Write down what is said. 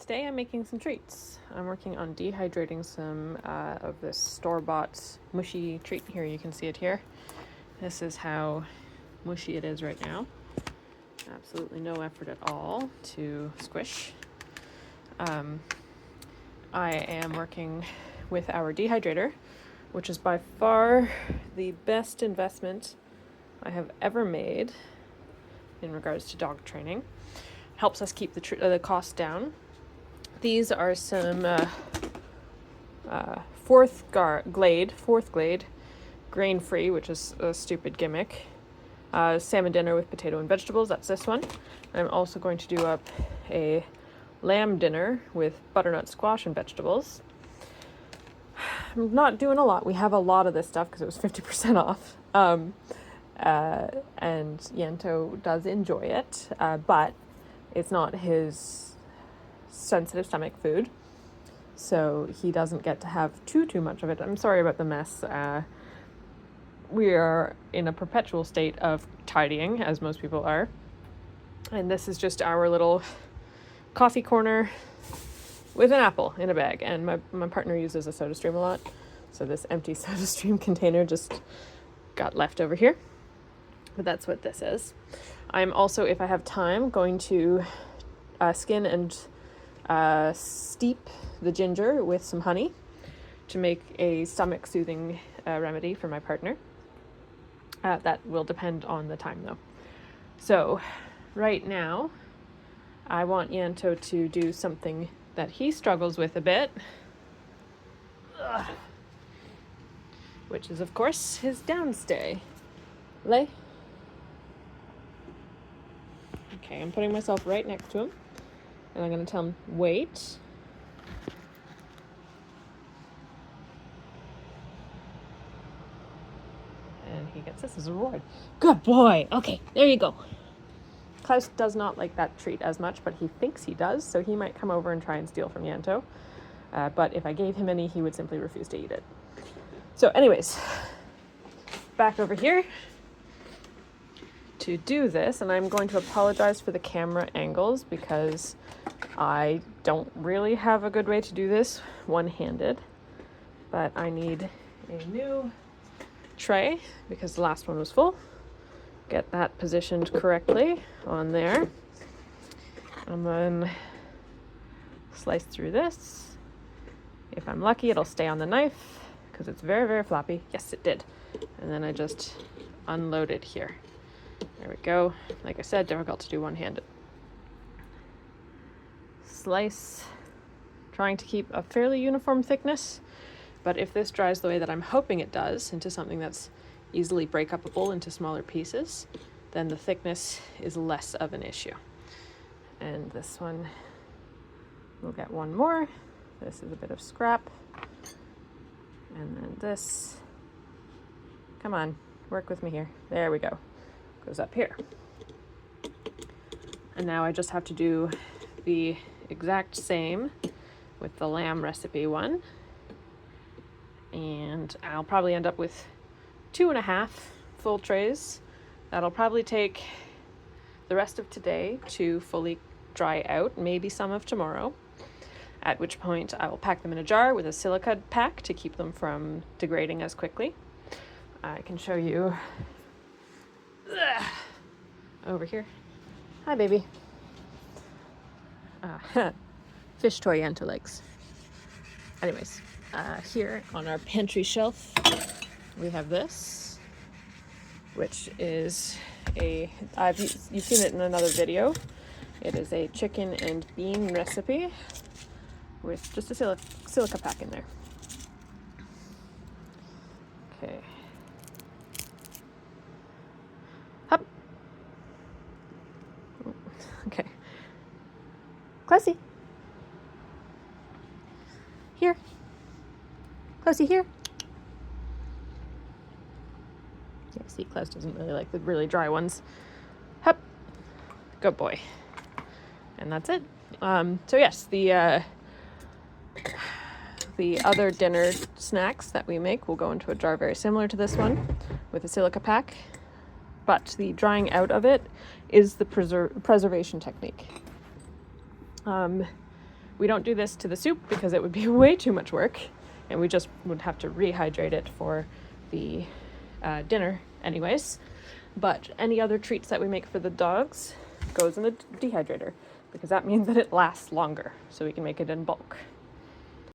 Today I'm making some treats. I'm working on dehydrating some of this store-bought mushy treat. Here, you can see it here. This is how mushy it is right now. Absolutely no effort at all to squish. I am working with our dehydrator, which is by far the best investment I have ever made in regards to dog training. Helps us keep the cost down. These are some fourth glade, grain-free, which is a stupid gimmick. Salmon dinner with potato and vegetables, that's this one. I'm also going to do up a lamb dinner with butternut squash and vegetables. I'm not doing a lot. We have a lot of this stuff because it was 50% off. And Ianto does enjoy it, but it's not his sensitive stomach food, so he doesn't get to have too much of it. I'm sorry about the mess. We are in a perpetual state of tidying, as most people are, and this is just our little coffee corner with an apple in a bag. And my partner uses a SodaStream a lot, so this empty SodaStream container just got left over here, but that's what this is. I'm also, if I have time, going to skin and steep the ginger with some honey to make a stomach soothing remedy for my partner. That will depend on the time though. So right now I want Ianto to do something that he struggles with a bit, which is of course his downstay. Lay. Okay, I'm putting myself right next to him. And I'm going to tell him, wait. And he gets this as a reward. Good boy. Okay, there you go. Klaus does not like that treat as much, but he thinks he does, so he might come over and try and steal from Ianto. But if I gave him any, he would simply refuse to eat it. So anyways, back over here to do this, and I'm going to apologize for the camera angles because I don't really have a good way to do this one-handed, but I need a new tray because the last one was full. Get that positioned correctly on there. And then slice through this. If I'm lucky, it'll stay on the knife because it's very, very floppy. Yes, it did. And then I just unload it here. There we go. Like I said, difficult to do one-handed. Slice, trying to keep a fairly uniform thickness, but if this dries the way that I'm hoping it does, into something that's easily break-upable into smaller pieces, then the thickness is less of an issue. And this one, we'll get one more. This is a bit of scrap. And then this, come on, work with me here. There we go. Goes up here. And now I just have to do the exact same with the lamb recipe one. And I'll probably end up with 2.5 full trays. That'll probably take the rest of today to fully dry out, maybe some of tomorrow, at which point I will pack them in a jar with a silica pack to keep them from degrading as quickly. I can show you over here. Hi, baby. Fish toy Ianto legs. Anyways, here on our pantry shelf, we have this, which is you've seen it in another video. It is a chicken and bean recipe with just a silica pack in there. Okay. Up. Okay. Classy. Here. Classy, here. Yeah, see, Klaus doesn't really like the really dry ones. Hup. Good boy. And that's it. So yes, the other dinner snacks that we make will go into a jar very similar to this one with a silica pack, but the drying out of it is the preservation technique. We don't do this to the soup because it would be way too much work, and we just would have to rehydrate it for the dinner anyways. But any other treats that we make for the dogs goes in the dehydrator, because that means that it lasts longer, so we can make it in bulk.